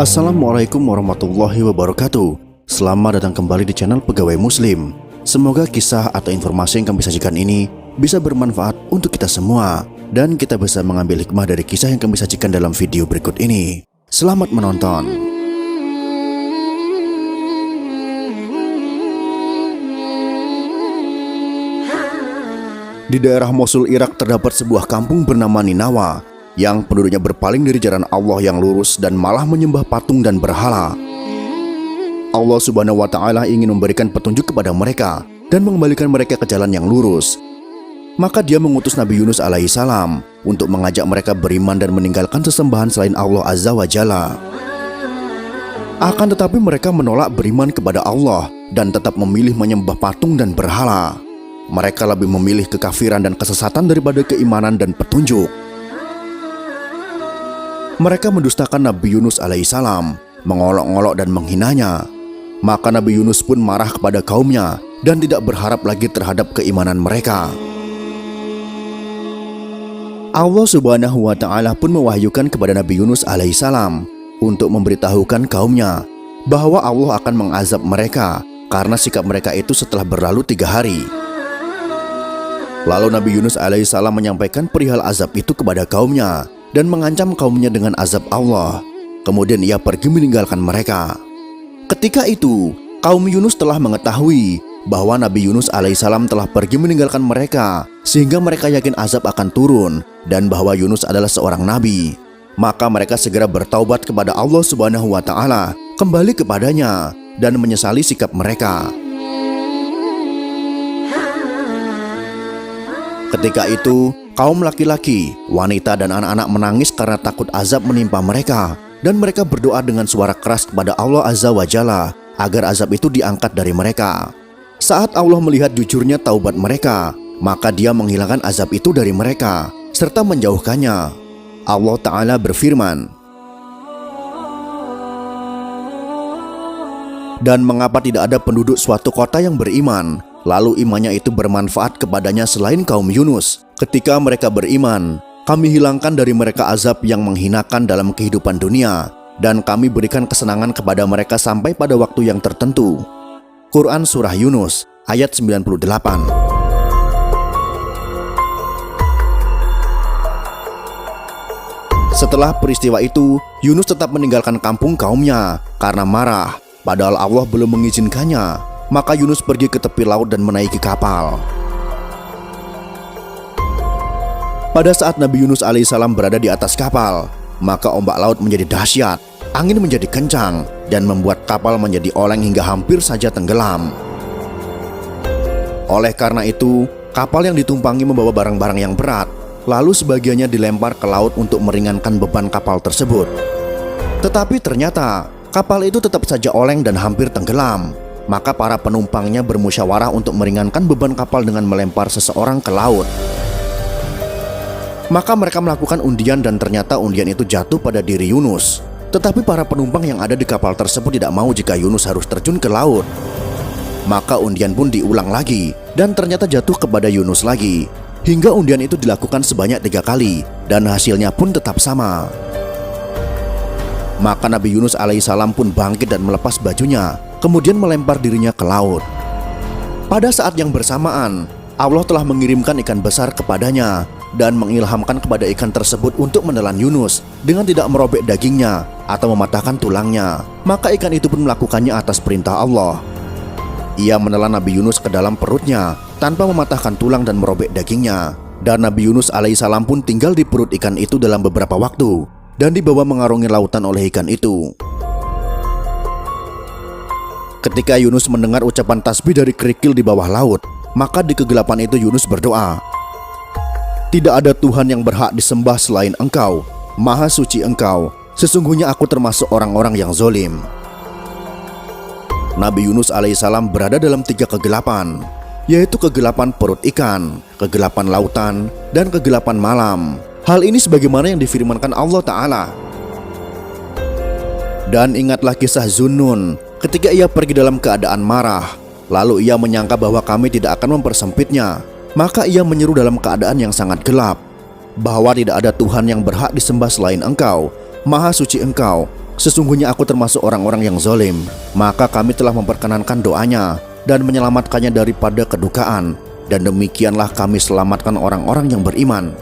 Assalamualaikum warahmatullahi wabarakatuh. Selamat datang kembali di channel Pegawai Muslim. Semoga kisah atau informasi yang kami sajikan ini bisa bermanfaat untuk kita semua, dan kita bisa mengambil hikmah dari kisah yang kami sajikan dalam video berikut ini. Selamat menonton. Di daerah Mosul, Irak, terdapat sebuah kampung bernama Ninawa yang penduduknya berpaling dari jalan Allah yang lurus dan malah menyembah patung dan berhala. Allah Subhanahu wa Ta'ala ingin memberikan petunjuk kepada mereka dan mengembalikan mereka ke jalan yang lurus. Maka Dia mengutus Nabi Yunus alaihissalam untuk mengajak mereka beriman dan meninggalkan sesembahan selain Allah Azza wa Jalla. Akan tetapi mereka menolak beriman kepada Allah dan tetap memilih menyembah patung dan berhala. Mereka lebih memilih kekafiran dan kesesatan daripada keimanan dan petunjuk. Mereka mendustakan Nabi Yunus alaihissalam, mengolok-olok dan menghinanya. Maka Nabi Yunus pun marah kepada kaumnya dan tidak berharap lagi terhadap keimanan mereka. Allah Subhanahu wa Ta'ala pun mewahyukan kepada Nabi Yunus alaihissalam untuk memberitahukan kaumnya bahwa Allah akan mengazab mereka karena sikap mereka itu setelah berlalu 3 hari. Lalu Nabi Yunus alaihissalam menyampaikan perihal azab itu kepada kaumnya dan mengancam kaumnya dengan azab Allah. Kemudian ia pergi meninggalkan mereka. Ketika itu, kaum Yunus telah mengetahui bahwa Nabi Yunus alaihissalam telah pergi meninggalkan mereka, sehingga mereka yakin azab akan turun dan bahwa Yunus adalah seorang nabi. Maka mereka segera bertaubat kepada Allah Subhanahu wa Ta'ala, kembali kepadanya dan menyesali sikap mereka. Ketika itu, kaum laki-laki, wanita dan anak-anak menangis karena takut azab menimpa mereka, dan mereka berdoa dengan suara keras kepada Allah Azza wa Jalla agar azab itu diangkat dari mereka. Saat Allah melihat jujurnya taubat mereka, maka Dia menghilangkan azab itu dari mereka serta menjauhkannya. Allah Ta'ala berfirman, "Dan mengapa tidak ada penduduk suatu kota yang beriman, lalu imannya itu bermanfaat kepadanya selain kaum Yunus? Ketika mereka beriman, kami hilangkan dari mereka azab yang menghinakan dalam kehidupan dunia, dan kami berikan kesenangan kepada mereka sampai pada waktu yang tertentu." Quran Surah Yunus ayat 98. Setelah peristiwa itu, Yunus tetap meninggalkan kampung kaumnya karena marah, padahal Allah belum mengizinkannya. Maka Yunus pergi ke tepi laut dan menaiki kapal. Pada saat Nabi Yunus alaihissalam berada di atas kapal, maka ombak laut menjadi dahsyat, angin menjadi kencang, dan membuat kapal menjadi oleng hingga hampir saja tenggelam. Oleh karena itu, kapal yang ditumpangi membawa barang-barang yang berat, lalu sebagiannya dilempar ke laut untuk meringankan beban kapal tersebut. Tetapi ternyata, kapal itu tetap saja oleng dan hampir tenggelam. Maka para penumpangnya bermusyawarah untuk meringankan beban kapal dengan melempar seseorang ke laut. Maka mereka melakukan undian dan ternyata undian itu jatuh pada diri Yunus. Tetapi para penumpang yang ada di kapal tersebut tidak mau jika Yunus harus terjun ke laut. Maka undian pun diulang lagi dan ternyata jatuh kepada Yunus lagi. Hingga undian itu dilakukan sebanyak 3 kali dan hasilnya pun tetap sama. Maka Nabi Yunus alaihissalam pun bangkit dan melepas bajunya, kemudian melempar dirinya ke laut. Pada saat yang bersamaan, Allah telah mengirimkan ikan besar kepadanya dan mengilhamkan kepada ikan tersebut untuk menelan Yunus dengan tidak merobek dagingnya atau mematahkan tulangnya. Maka ikan itu pun melakukannya atas perintah Allah. Ia menelan Nabi Yunus ke dalam perutnya tanpa mematahkan tulang dan merobek dagingnya. Dan Nabi Yunus alaihissalam pun tinggal di perut ikan itu dalam beberapa waktu dan dibawa mengarungi lautan oleh ikan itu. Ketika Yunus mendengar ucapan tasbih dari kerikil di bawah laut, maka di kegelapan itu Yunus berdoa, "Tidak ada Tuhan yang berhak disembah selain Engkau, Maha Suci Engkau. Sesungguhnya aku termasuk orang-orang yang zolim." Nabi Yunus alaihissalam berada dalam 3 kegelapan, yaitu kegelapan perut ikan, kegelapan lautan, dan kegelapan malam. Hal ini sebagaimana yang difirmankan Allah Ta'ala. "Dan ingatlah kisah Zunnun ketika ia pergi dalam keadaan marah, lalu ia menyangka bahwa kami tidak akan mempersempitnya. Maka ia menyeru dalam keadaan yang sangat gelap, bahwa tidak ada Tuhan yang berhak disembah selain Engkau, Maha Suci Engkau. Sesungguhnya aku termasuk orang-orang yang zalim, maka kami telah memperkenankan doanya dan menyelamatkannya daripada kedukaan, dan demikianlah kami selamatkan orang-orang yang beriman.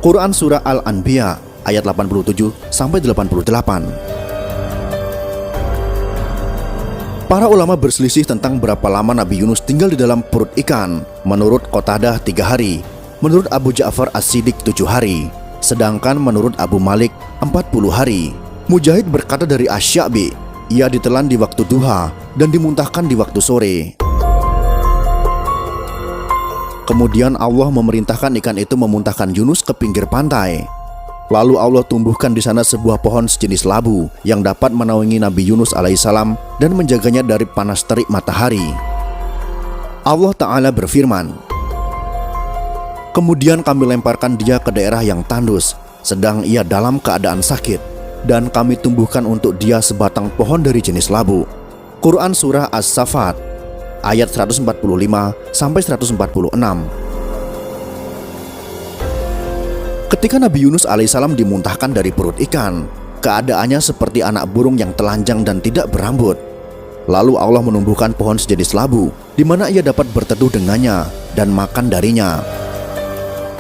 Quran Surah Al-Anbiya ayat 87-88. Para ulama berselisih tentang berapa lama Nabi Yunus tinggal di dalam perut ikan. Menurut Qatadah 3 hari, menurut Abu Ja'far As-Siddiq 7 hari, sedangkan menurut Abu Malik 40 hari. Mujahid berkata dari Asy-Sya'bi, ia ditelan di waktu duha dan dimuntahkan di waktu sore. Kemudian Allah memerintahkan ikan itu memuntahkan Yunus ke pinggir pantai. Lalu Allah tumbuhkan di sana sebuah pohon sejenis labu yang dapat menaungi Nabi Yunus alaihissalam dan menjaganya dari panas terik matahari. Allah Ta'ala berfirman, kemudian kami lemparkan dia ke daerah yang tandus, sedang ia dalam keadaan sakit, dan kami tumbuhkan untuk dia sebatang pohon dari jenis labu. Quran Surah As-Saffat ayat 145-146. Ketika Nabi Yunus alaihissalam dimuntahkan dari perut ikan, keadaannya seperti anak burung yang telanjang dan tidak berambut. Lalu Allah menumbuhkan pohon sejenis labu, di mana ia dapat berteduh dengannya dan makan darinya.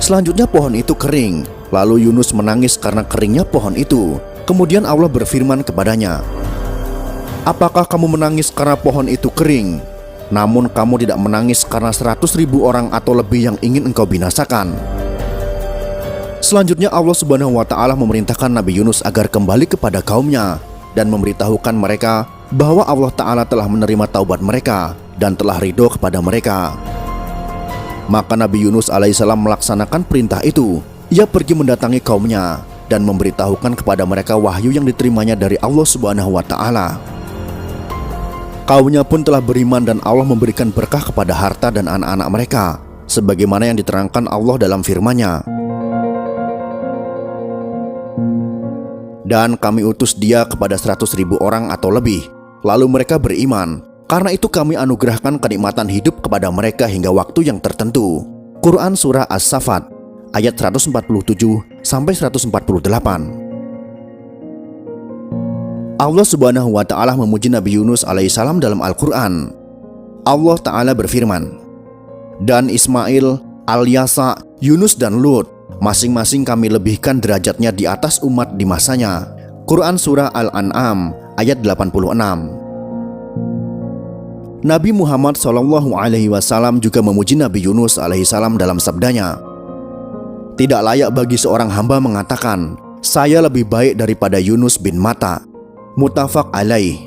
Selanjutnya pohon itu kering, lalu Yunus menangis karena keringnya pohon itu. Kemudian Allah berfirman kepadanya, apakah kamu menangis karena pohon itu kering? Namun kamu tidak menangis karena 100.000 orang atau lebih yang ingin engkau binasakan. Selanjutnya Allah Subhanahu wa Ta'ala memerintahkan Nabi Yunus agar kembali kepada kaumnya dan memberitahukan mereka bahwa Allah Ta'ala telah menerima taubat mereka dan telah ridho kepada mereka. Maka Nabi Yunus alaihissalam melaksanakan perintah itu. Ia pergi mendatangi kaumnya dan memberitahukan kepada mereka wahyu yang diterimanya dari Allah Subhanahu wa Ta'ala. Kaumnya pun telah beriman dan Allah memberikan berkah kepada harta dan anak-anak mereka, sebagaimana yang diterangkan Allah dalam firman-Nya. Dan kami utus dia kepada 100.000 orang atau lebih, lalu mereka beriman. Karena itu kami anugerahkan kenikmatan hidup kepada mereka hingga waktu yang tertentu. Quran Surah As-Saffat ayat 147-148. Allah Subhanahu wa Ta'ala memuji Nabi Yunus alaihissalam dalam Al-Quran. Allah Ta'ala berfirman, dan Ismail, Al-Yasa, Yunus dan Lut, masing-masing kami lebihkan derajatnya di atas umat di masanya. Quran Surah Al-An'am ayat 86. Nabi Muhammad SAW juga memuji Nabi Yunus alaihissalam dalam sabdanya, tidak layak bagi seorang hamba mengatakan, saya lebih baik daripada Yunus bin Matta. Muttafaq alaih.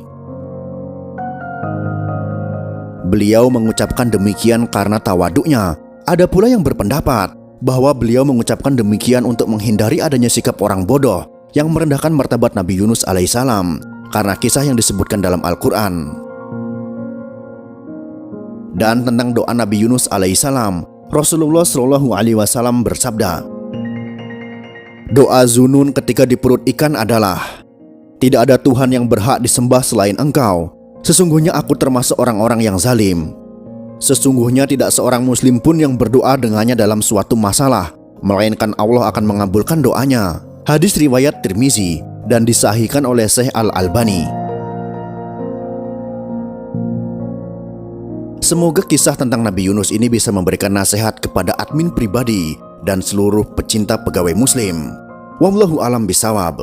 Beliau mengucapkan demikian karena tawaduknya. Ada pula yang berpendapat bahwa beliau mengucapkan demikian untuk menghindari adanya sikap orang bodoh yang merendahkan martabat Nabi Yunus alaihissalam karena kisah yang disebutkan dalam Al-Quran. Dan tentang doa Nabi Yunus alaihissalam, Rasulullah SAW bersabda, doa Zunun ketika di perut ikan adalah, tidak ada Tuhan yang berhak disembah selain Engkau. Sesungguhnya aku termasuk orang-orang yang zalim. Sesungguhnya tidak seorang muslim pun yang berdoa dengannya dalam suatu masalah, melainkan Allah akan mengabulkan doanya. Hadis riwayat Tirmizi dan disahihkan oleh Syekh Al-Albani. Semoga kisah tentang Nabi Yunus ini bisa memberikan nasihat kepada admin pribadi dan seluruh pecinta pegawai muslim. Wallahu a'lam bishawab.